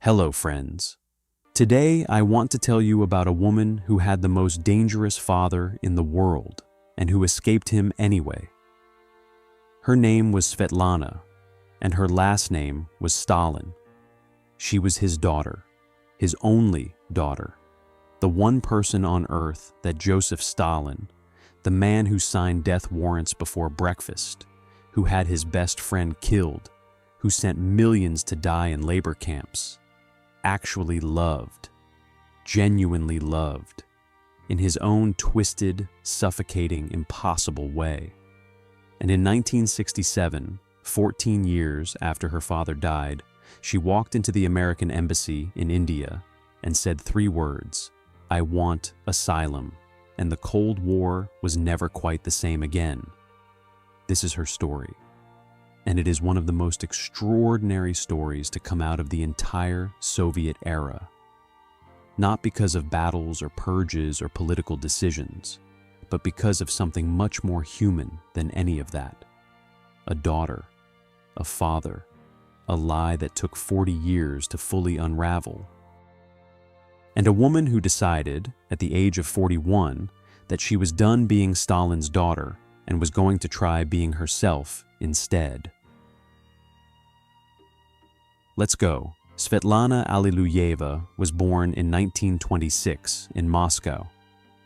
Hello, friends. Today, I want to tell you about a woman who had the most dangerous father in the world and who escaped him anyway. Her name was Svetlana, and her last name was Stalin. She was his daughter, his only daughter, the one person on earth that Joseph Stalin, the man who signed death warrants before breakfast, who had his best friend killed, who sent millions to die in labor camps, actually loved, genuinely loved, in his own twisted, suffocating, impossible way. And in 1967, 14 years after her father died, she walked into the American embassy in India and said 3 words, "I want asylum," and the Cold War was never quite the same again. This is her story. And it is one of the most extraordinary stories to come out of the entire Soviet era. Not because of battles or purges or political decisions, but because of something much more human than any of that. A daughter, a father, a lie that took 40 years to fully unravel. And a woman who decided, at the age of 41, that she was done being Stalin's daughter and was going to try being herself instead. Let's go. Svetlana Alliluyeva was born in 1926 in Moscow.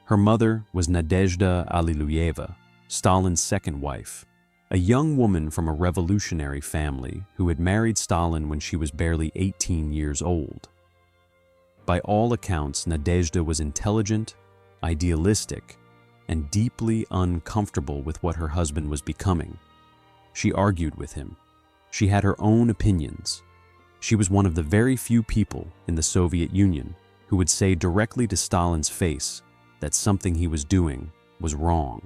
Her mother was Nadezhda Alliluyeva, Stalin's second wife, a young woman from a revolutionary family who had married Stalin when she was barely 18 years old. By all accounts, Nadezhda was intelligent, idealistic, and deeply uncomfortable with what her husband was becoming. She argued with him. She had her own opinions. She was one of the very few people in the Soviet Union who would say directly to Stalin's face that something he was doing was wrong.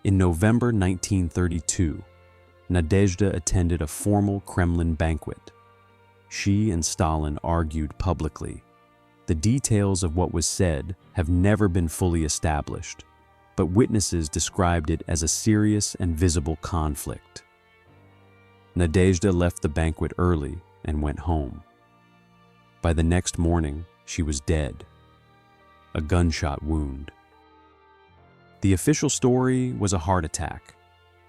In November 1932, Nadezhda attended a formal Kremlin banquet. She and Stalin argued publicly. The details of what was said have never been fully established, but witnesses described it as a serious and visible conflict. Nadezhda left the banquet early and went home. By the next morning, she was dead, a gunshot wound. The official story was a heart attack.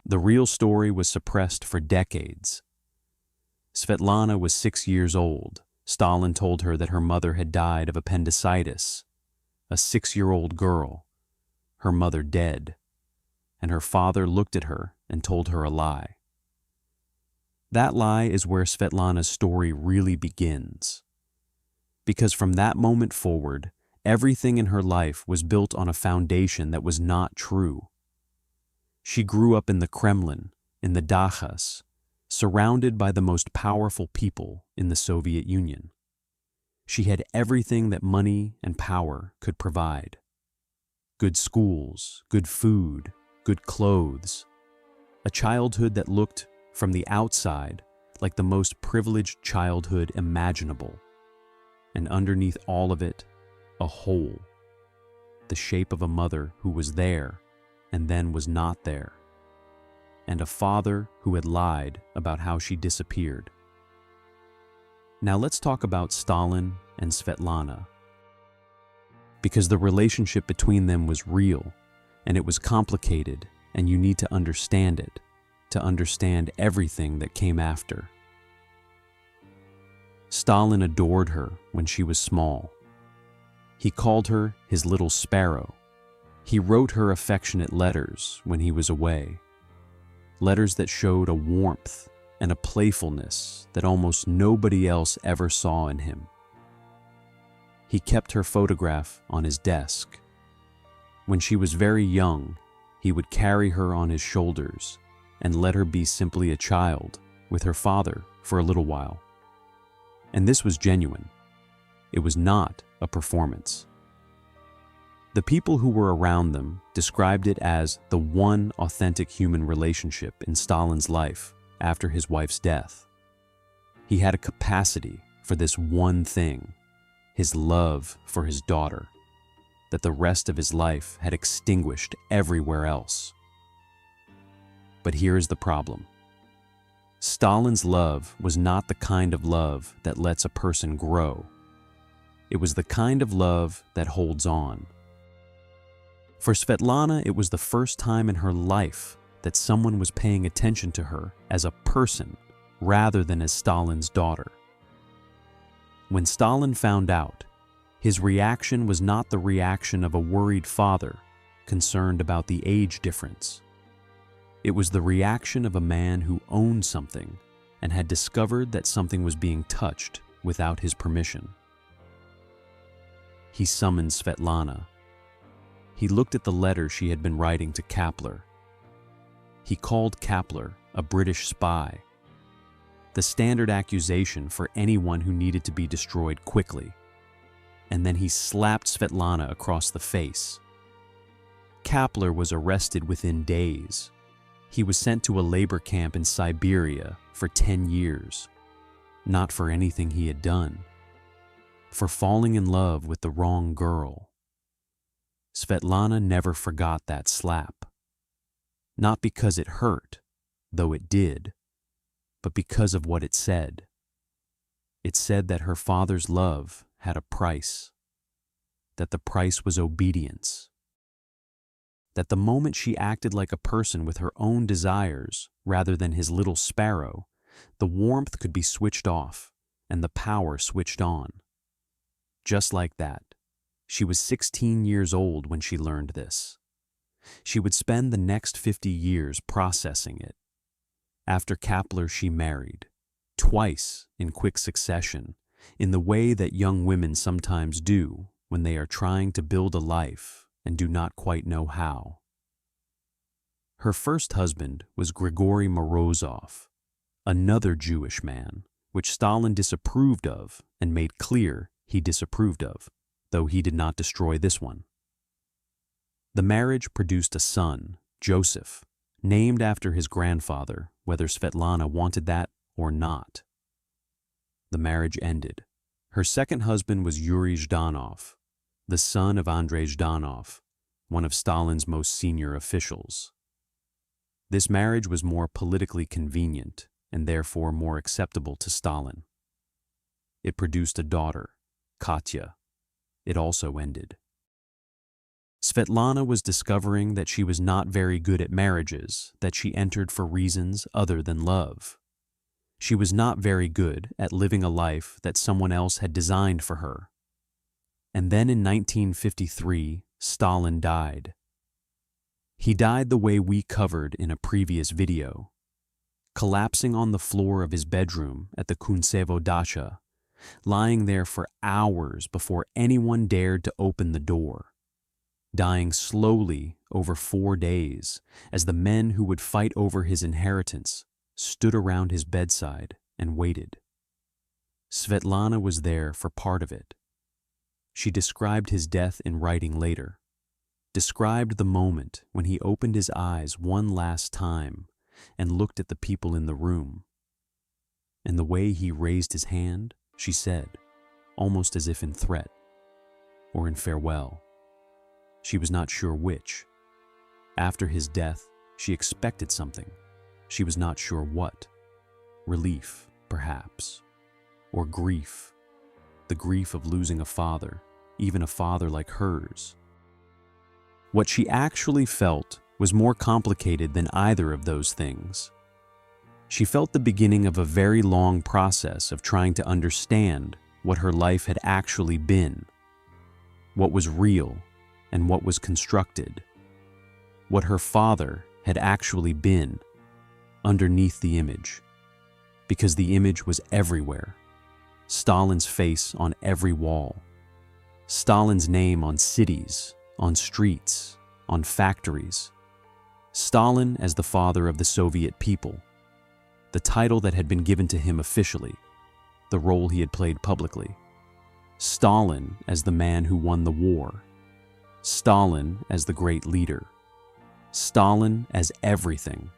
The real story was suppressed for decades. Svetlana was 6 years old. Stalin told her that her mother had died of appendicitis. A 6-year-old girl, her mother dead, and her father looked at her and told her a lie. That lie is where Svetlana's story really begins. Because from that moment forward, everything in her life was built on a foundation that was not true. She grew up in the Kremlin, in the Dachas, surrounded by the most powerful people in the Soviet Union. She had everything that money and power could provide. Good schools, good food, good clothes, a childhood that looked, from the outside, like the most privileged childhood imaginable. And underneath all of it, a hole, the shape of a mother who was there and then was not there, and a father who had lied about how she disappeared. Now let's talk about Stalin and Svetlana, because the relationship between them was real, and it was complicated, and you need to understand it, to understand everything that came after. Stalin adored her when she was small. He called her his little sparrow. He wrote her affectionate letters when he was away, letters that showed a warmth and a playfulness that almost nobody else ever saw in him. He kept her photograph on his desk. When she was very young, he would carry her on his shoulders and let her be simply a child with her father for a little while. And this was genuine. It was not a performance. The people who were around them described it as the one authentic human relationship in Stalin's life after his wife's death. He had a capacity for this one thing, his love for his daughter, that the rest of his life had extinguished everywhere else. But here is the problem. Stalin's love was not the kind of love that lets a person grow. It was the kind of love that holds on. For Svetlana, it was the first time in her life that someone was paying attention to her as a person rather than as Stalin's daughter. When Stalin found out, his reaction was not the reaction of a worried father concerned about the age difference. It was the reaction of a man who owned something and had discovered that something was being touched without his permission. He summoned Svetlana. He looked at the letter she had been writing to Kapler. He called Kapler a British spy, the standard accusation for anyone who needed to be destroyed quickly. And then he slapped Svetlana across the face. Kapler was arrested within days. He was sent to a labor camp in Siberia for 10 years, not for anything he had done, for falling in love with the wrong girl. Svetlana never forgot that slap. Not because it hurt, though it did, but because of what it said. It said that her father's love had a price, that the price was obedience, that the moment she acted like a person with her own desires rather than his little sparrow, the warmth could be switched off and the power switched on. Just like that, she was 16 years old when she learned this. She would spend the next 50 years processing it. After Kapler, she married, twice in quick succession, in the way that young women sometimes do when they are trying to build a life and do not quite know how. Her first husband was Grigory Morozov, another Jewish man, which Stalin disapproved of and made clear he disapproved of, though he did not destroy this one. The marriage produced a son, Joseph, named after his grandfather, whether Svetlana wanted that or not. The marriage ended. Her second husband was Yuri Zhdanov, the son of Andrei Zhdanov, one of Stalin's most senior officials. This marriage was more politically convenient and therefore more acceptable to Stalin. It produced a daughter, Katya. It also ended. Svetlana was discovering that she was not very good at marriages that she entered for reasons other than love. She was not very good at living a life that someone else had designed for her. And then in 1953, Stalin died. He died the way we covered in a previous video, collapsing on the floor of his bedroom at the Kuntsevo dacha, lying there for hours before anyone dared to open the door, dying slowly over 4 days as the men who would fight over his inheritance stood around his bedside and waited. Svetlana was there for part of it. She described his death in writing later, described the moment when he opened his eyes one last time and looked at the people in the room. And the way he raised his hand, she said, almost as if in threat or in farewell. She was not sure which. After his death, she expected something. She was not sure what. Relief, perhaps, or grief. The grief of losing a father, even a father like hers. What she actually felt was more complicated than either of those things. She felt the beginning of a very long process of trying to understand what her life had actually been, what was real and what was constructed, what her father had actually been underneath the image, because the image was everywhere. Stalin's face on every wall, Stalin's name on cities, on streets, on factories, Stalin as the father of the Soviet people, the title that had been given to him officially, the role he had played publicly, Stalin as the man who won the war, Stalin as the great leader, Stalin as everything.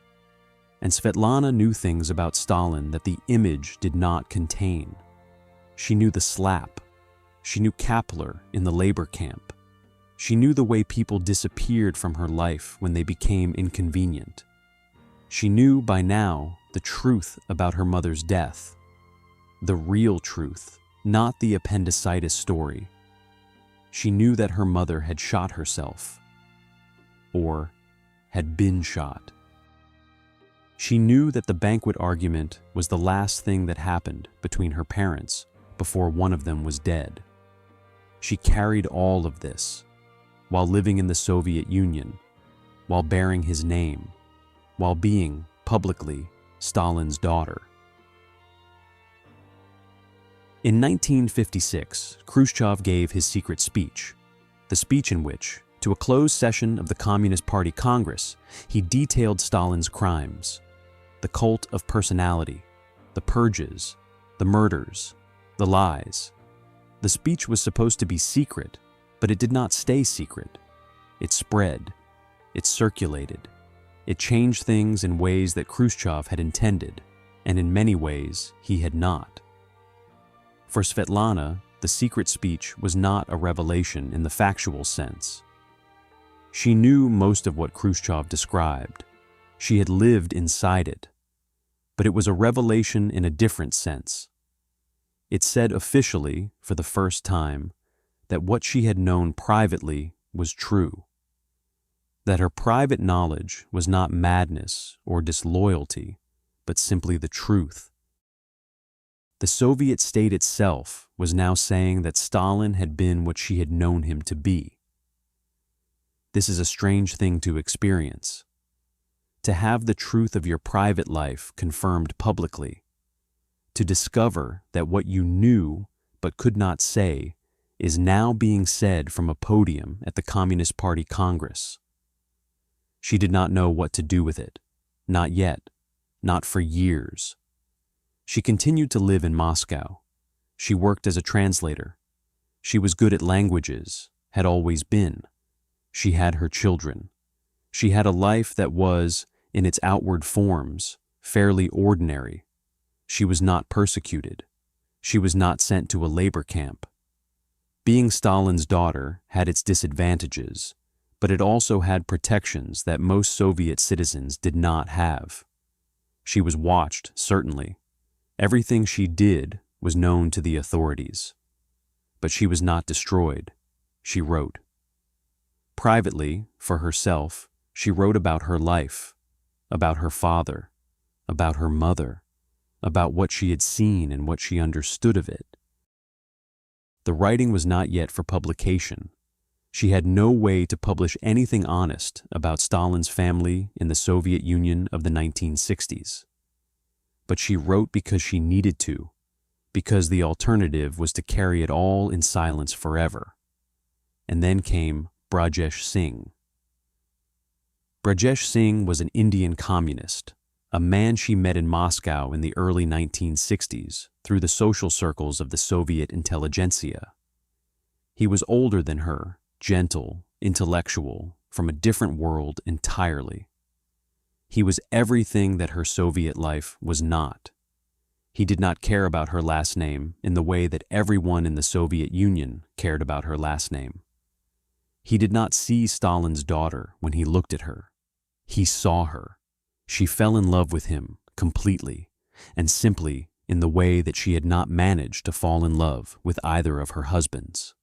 And Svetlana knew things about Stalin that the image did not contain. She knew the slap. She knew Kapler in the labor camp. She knew the way people disappeared from her life when they became inconvenient. She knew by now the truth about her mother's death. The real truth, not the appendicitis story. She knew that her mother had shot herself, or had been shot. She knew that the banquet argument was the last thing that happened between her parents before one of them was dead. She carried all of this while living in the Soviet Union, while bearing his name, while being, publicly, Stalin's daughter. In 1956, Khrushchev gave his secret speech, the speech in which, to a closed session of the Communist Party Congress, he detailed Stalin's crimes, the cult of personality, the purges, the murders, the lies. The speech was supposed to be secret, but it did not stay secret. It spread, it circulated, it changed things in ways that Khrushchev had intended, and in many ways he had not. For Svetlana, the secret speech was not a revelation in the factual sense. She knew most of what Khrushchev described. She had lived inside it. But it was a revelation in a different sense. It said officially, for the first time, that what she had known privately was true. That her private knowledge was not madness or disloyalty, but simply the truth. The Soviet state itself was now saying that Stalin had been what she had known him to be. This is a strange thing to experience. To have the truth of your private life confirmed publicly. To discover that what you knew but could not say is now being said from a podium at the Communist Party Congress. She did not know what to do with it. Not yet. Not for years. She continued to live in Moscow. She worked as a translator. She was good at languages, had always been. She had her children. She had a life that was, in its outward forms, fairly ordinary. She was not persecuted. She was not sent to a labor camp. Being Stalin's daughter had its disadvantages, but it also had protections that most Soviet citizens did not have. She was watched, certainly. Everything she did was known to the authorities. But she was not destroyed. She wrote. Privately, for herself, she wrote about her life, about her father, about her mother, about what she had seen and what she understood of it. The writing was not yet for publication. She had no way to publish anything honest about Stalin's family in the Soviet Union of the 1960s. But she wrote because she needed to, because the alternative was to carry it all in silence forever. And then came Brajesh Singh. Brajesh Singh was an Indian communist, a man she met in Moscow in the early 1960s through the social circles of the Soviet intelligentsia. He was older than her, gentle, intellectual, from a different world entirely. He was everything that her Soviet life was not. He did not care about her last name in the way that everyone in the Soviet Union cared about her last name. He did not see Stalin's daughter when he looked at her. He saw her. She fell in love with him completely, and simply in the way that she had not managed to fall in love with either of her husbands.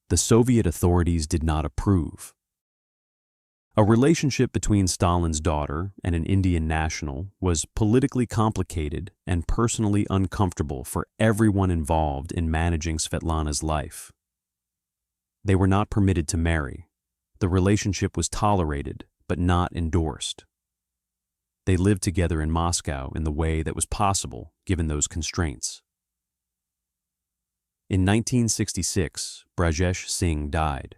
The Soviet authorities did not approve. A relationship between Stalin's daughter and an Indian national was politically complicated and personally uncomfortable for everyone involved in managing Svetlana's life. They were not permitted to marry. The relationship was tolerated, but not endorsed. They lived together in Moscow in the way that was possible given those constraints. In 1966, Brajesh Singh died.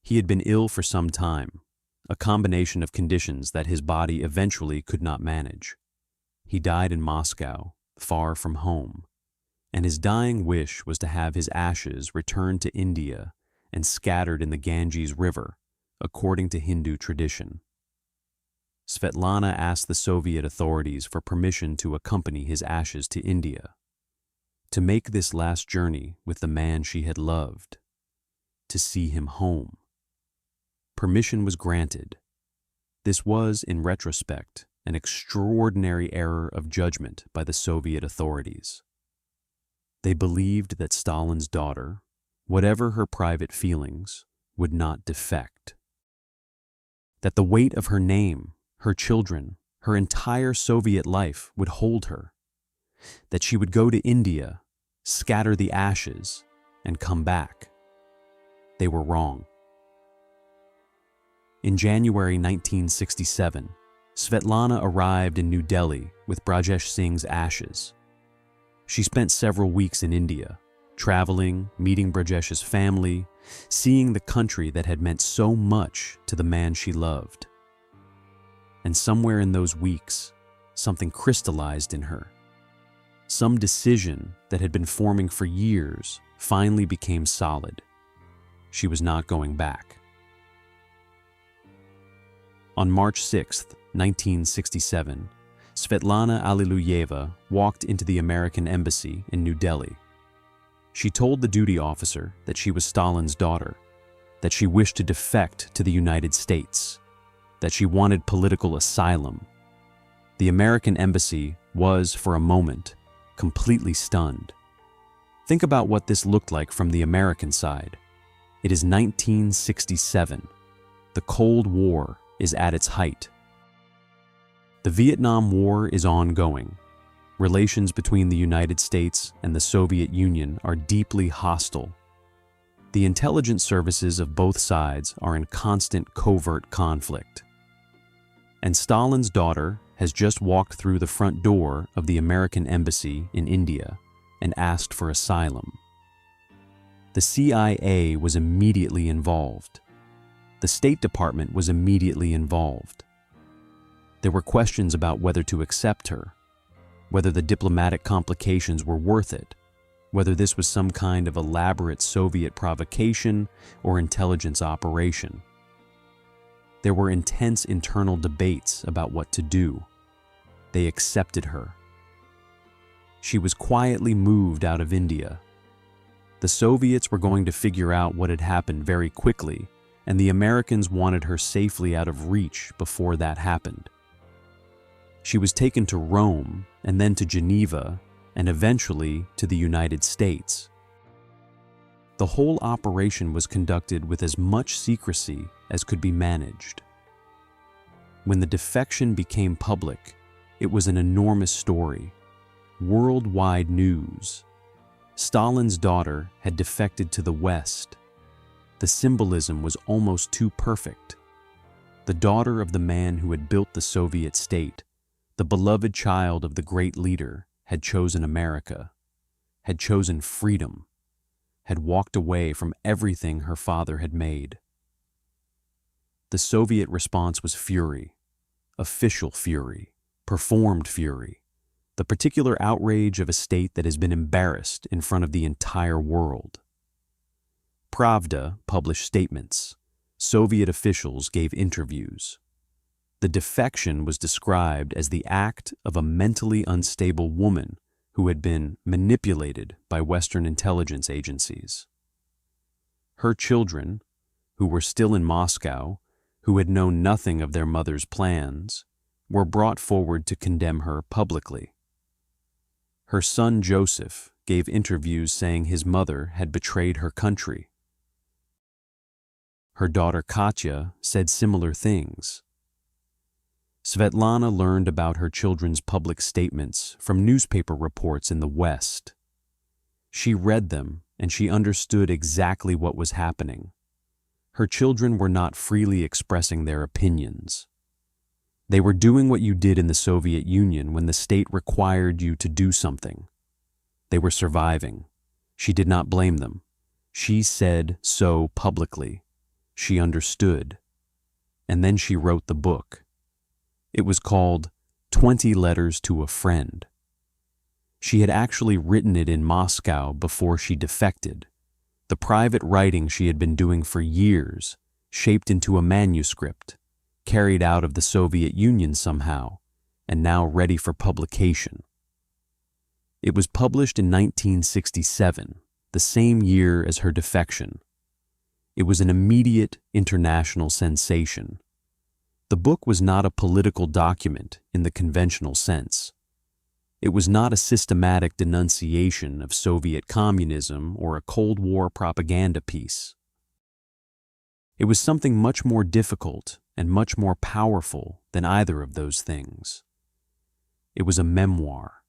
He had been ill for some time, a combination of conditions that his body eventually could not manage. He died in Moscow, far from home, and his dying wish was to have his ashes returned to India and scattered in the Ganges River, according to Hindu tradition. Svetlana asked the Soviet authorities for permission to accompany his ashes to India, to make this last journey with the man she had loved, to see him home. Permission was granted. This was, in retrospect, an extraordinary error of judgment by the Soviet authorities. They believed that Stalin's daughter, whatever her private feelings, would not defect. That the weight of her name, her children, her entire Soviet life would hold her. That she would go to India, scatter the ashes, and come back. They were wrong. In January 1967, Svetlana arrived in New Delhi with Brajesh Singh's ashes. She spent several weeks in India, traveling, meeting Brajesh's family, seeing the country that had meant so much to the man she loved. And somewhere in those weeks, something crystallized in her. Some decision that had been forming for years finally became solid. She was not going back. On March 6, 1967, Svetlana Alliluyeva walked into the American embassy in New Delhi. She told the duty officer that she was Stalin's daughter, that she wished to defect to the United States, that she wanted political asylum. The American embassy was, for a moment, completely stunned. Think about what this looked like from the American side. It is 1967. The Cold War is at its height. The Vietnam War is ongoing. Relations between the United States and the Soviet Union are deeply hostile. The intelligence services of both sides are in constant covert conflict. And Stalin's daughter has just walked through the front door of the American embassy in India and asked for asylum. The CIA was immediately involved. The State Department was immediately involved. There were questions about whether to accept her, whether the diplomatic complications were worth it, whether this was some kind of elaborate Soviet provocation or intelligence operation. There were intense internal debates about what to do. They accepted her. She was quietly moved out of India. The Soviets were going to figure out what had happened very quickly, and the Americans wanted her safely out of reach before that happened. She was taken to Rome and then to Geneva and eventually to the United States. The whole operation was conducted with as much secrecy as could be managed. When the defection became public, it was an enormous story, worldwide news. Stalin's daughter had defected to the West. The symbolism was almost too perfect. The daughter of the man who had built the Soviet state, the beloved child of the great leader, had chosen America, had chosen freedom, had walked away from everything her father had made. The Soviet response was fury, official fury, performed fury, the particular outrage of a state that has been embarrassed in front of the entire world. Pravda published statements. Soviet officials gave interviews. The defection was described as the act of a mentally unstable woman who had been manipulated by Western intelligence agencies. Her children, who were still in Moscow, who had known nothing of their mother's plans, were brought forward to condemn her publicly. Her son Joseph gave interviews saying his mother had betrayed her country. Her daughter Katya said similar things. Svetlana learned about her children's public statements from newspaper reports in the West. She read them and she understood exactly what was happening. Her children were not freely expressing their opinions. They were doing what you did in the Soviet Union when the state required you to do something. They were surviving. She did not blame them. She said so publicly. She understood. And then she wrote the book. It was called 20 Letters to a Friend. She had actually written it in Moscow before she defected. The private writing she had been doing for years, shaped into a manuscript, carried out of the Soviet Union somehow, and now ready for publication. It was published in 1967, the same year as her defection. It was an immediate international sensation. The book was not a political document in the conventional sense. It was not a systematic denunciation of Soviet communism or a Cold War propaganda piece. It was something much more difficult and much more powerful than either of those things. It was a memoir,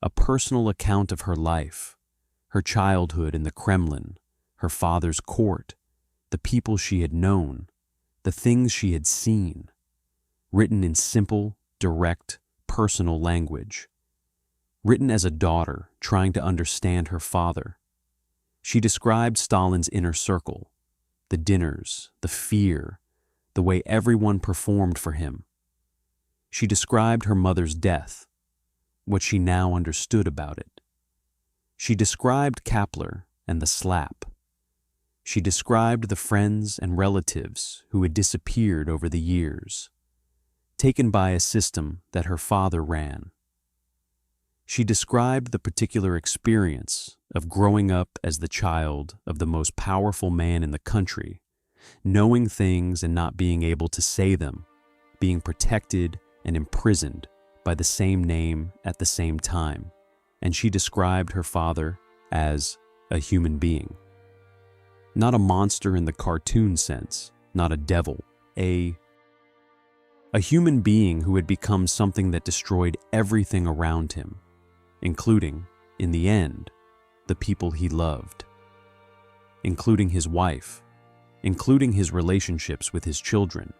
a personal account of her life, her childhood in the Kremlin, her father's court, the people she had known, the things she had seen, written in simple, direct, personal language. Written as a daughter trying to understand her father. She described Stalin's inner circle, the dinners, the fear, the way everyone performed for him. She described her mother's death, what she now understood about it. She described Kapler and the slap. She described the friends and relatives who had disappeared over the years, taken by a system that her father ran. She described the particular experience of growing up as the child of the most powerful man in the country, knowing things and not being able to say them, being protected and imprisoned by the same name at the same time. And she described her father as a human being. Not a monster in the cartoon sense, not a devil, a human being who had become something that destroyed everything around him, including, in the end, the people he loved, including his wife, including his relationships with his children,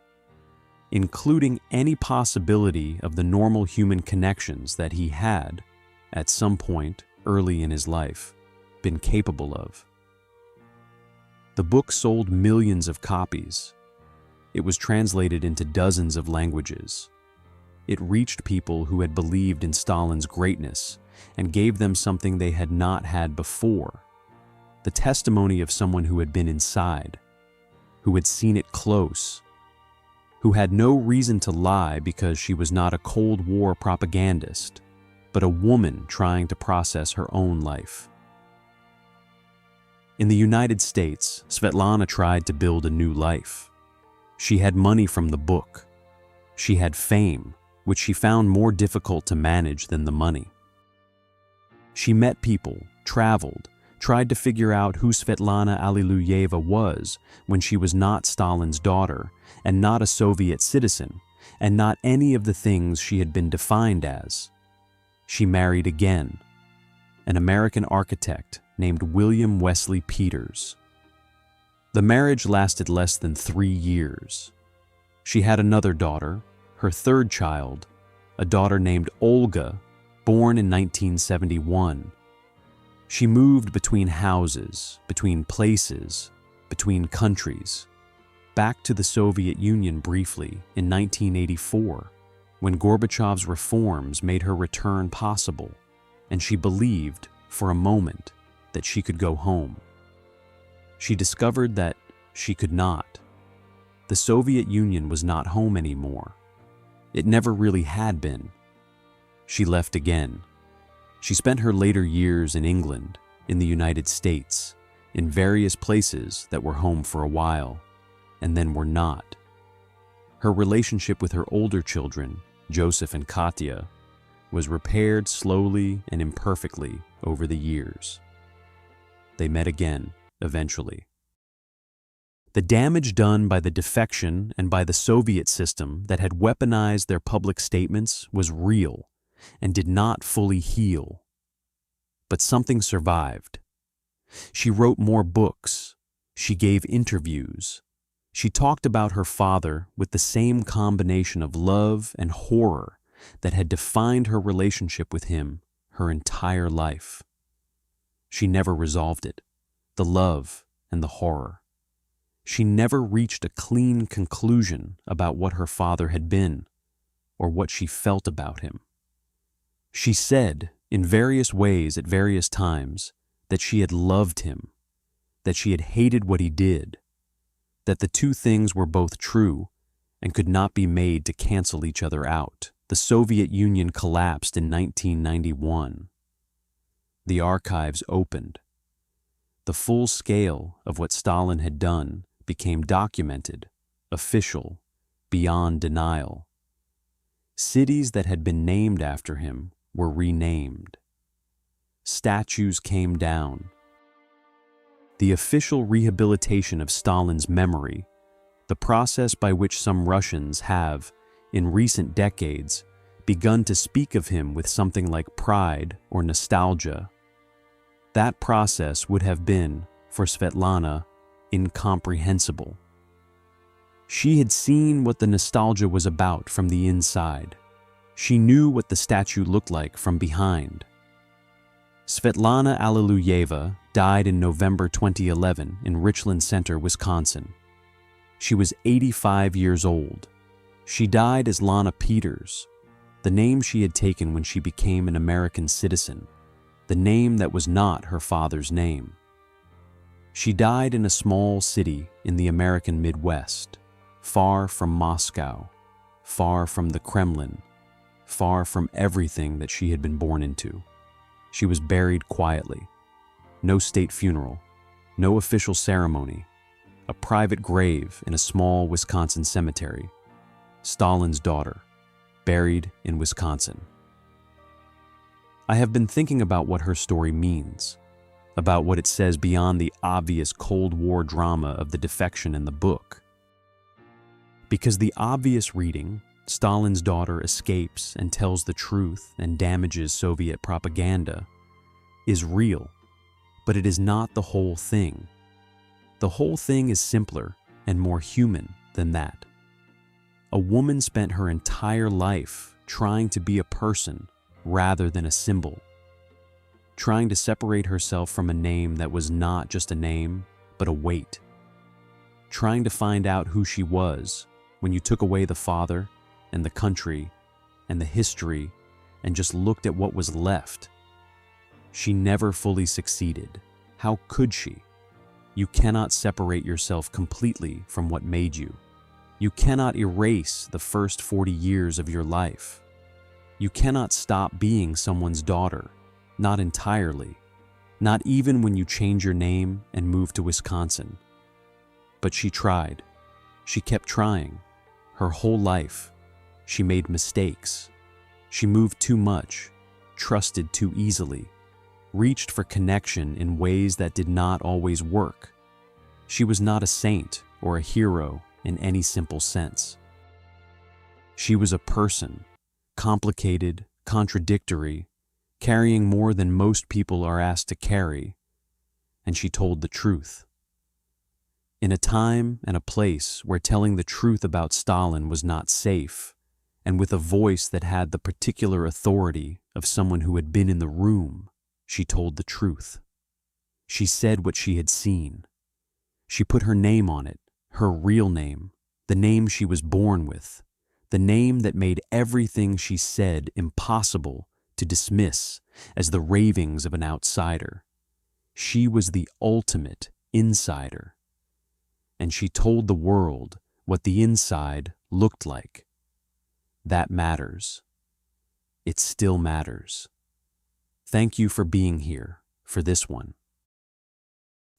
including any possibility of the normal human connections that he had, at some point early in his life, been capable of. The book sold millions of copies. It was translated into dozens of languages. It reached people who had believed in Stalin's greatness and gave them something they had not had before, the testimony of someone who had been inside, who had seen it close, who had no reason to lie because she was not a Cold War propagandist, but a woman trying to process her own life. In the United States, Svetlana tried to build a new life. She had money from the book. She had fame, which she found more difficult to manage than the money. She met people, traveled, tried to figure out who Svetlana Alliluyeva was when she was not Stalin's daughter and not a Soviet citizen and not any of the things she had been defined as. She married again, an American architect named William Wesley Peters. The marriage lasted less than 3 years. She had another daughter, her third child, a daughter named Olga, born in 1971. She moved between houses, between places, between countries, back to the Soviet Union briefly in 1984, when Gorbachev's reforms made her return possible, and she believed, for a moment, that she could go home. She discovered that she could not. The Soviet Union was not home anymore. It never really had been. She left again. She spent her later years in England, in the United States, in various places that were home for a while, and then were not. Her relationship with her older children, Joseph and Katya, was repaired slowly and imperfectly over the years. They met again, eventually. The damage done by the defection and by the Soviet system that had weaponized their public statements was real and did not fully heal. But something survived. She wrote more books. She gave interviews. She talked about her father with the same combination of love and horror that had defined her relationship with him her entire life. She never resolved it, the love and the horror. She never reached a clean conclusion about what her father had been or what she felt about him. She said, in various ways at various times, that she had loved him, that she had hated what he did, that the two things were both true and could not be made to cancel each other out. The Soviet Union collapsed in 1991. The archives opened. The full scale of what Stalin had done became documented, official, beyond denial. Cities that had been named after him were renamed. Statues came down. The official rehabilitation of Stalin's memory, the process by which some Russians have, in recent decades, begun to speak of him with something like pride or nostalgia. That process would have been, for Svetlana, incomprehensible. She had seen what the nostalgia was about from the inside. She knew what the statue looked like from behind. Svetlana Alliluyeva died in November 2011 in Richland Center, Wisconsin. She was 85 years old. She died as Lana, the name she had taken when she became an American citizen, the name that was not her father's name. She died in a small city in the American Midwest, far from Moscow, far from the Kremlin, far from everything that she had been born into. She was buried quietly. No state funeral, no official ceremony, a private grave in a small Wisconsin cemetery. Stalin's daughter, buried in Wisconsin. I have been thinking about what her story means, about what it says beyond the obvious Cold War drama of the defection in the book. Because the obvious reading, Stalin's daughter escapes and tells the truth and damages Soviet propaganda, is real, but it is not the whole thing. The whole thing is simpler and more human than that. A woman spent her entire life trying to be a person rather than a symbol, trying to separate herself from a name that was not just a name, but a weight, trying to find out who she was when you took away the father and the country and the history and just looked at what was left. She never fully succeeded. How could she? You cannot separate yourself completely from what made you. You cannot erase the first 40 years of your life. You cannot stop being someone's daughter, not entirely, not even when you change your name and move to Wisconsin. But she tried. She kept trying. Her whole life. She made mistakes. She moved too much, trusted too easily, reached for connection in ways that did not always work. She was not a saint or a hero in any simple sense. She was a person, complicated, contradictory, carrying more than most people are asked to carry, and she told the truth. In a time and a place where telling the truth about Stalin was not safe, and with a voice that had the particular authority of someone who had been in the room, she told the truth. She said what she had seen. She put her name on it, her real name, the name she was born with, the name that made everything she said impossible to dismiss as the ravings of an outsider. She was the ultimate insider. And she told the world what the inside looked like. That matters. It still matters. Thank you for being here for this one.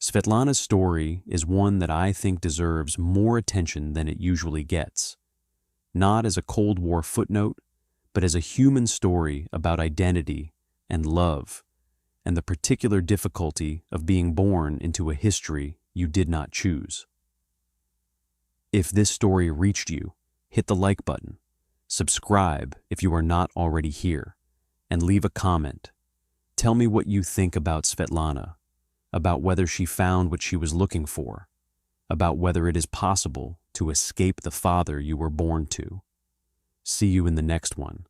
Svetlana's story is one that I think deserves more attention than it usually gets, not as a Cold War footnote, but as a human story about identity and love, and the particular difficulty of being born into a history you did not choose. If this story reached you, hit the like button, subscribe if you are not already here, and leave a comment. Tell me what you think about Svetlana, about whether she found what she was looking for, about whether it is possible to escape the father you were born to. See you in the next one.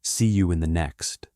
See you in the next.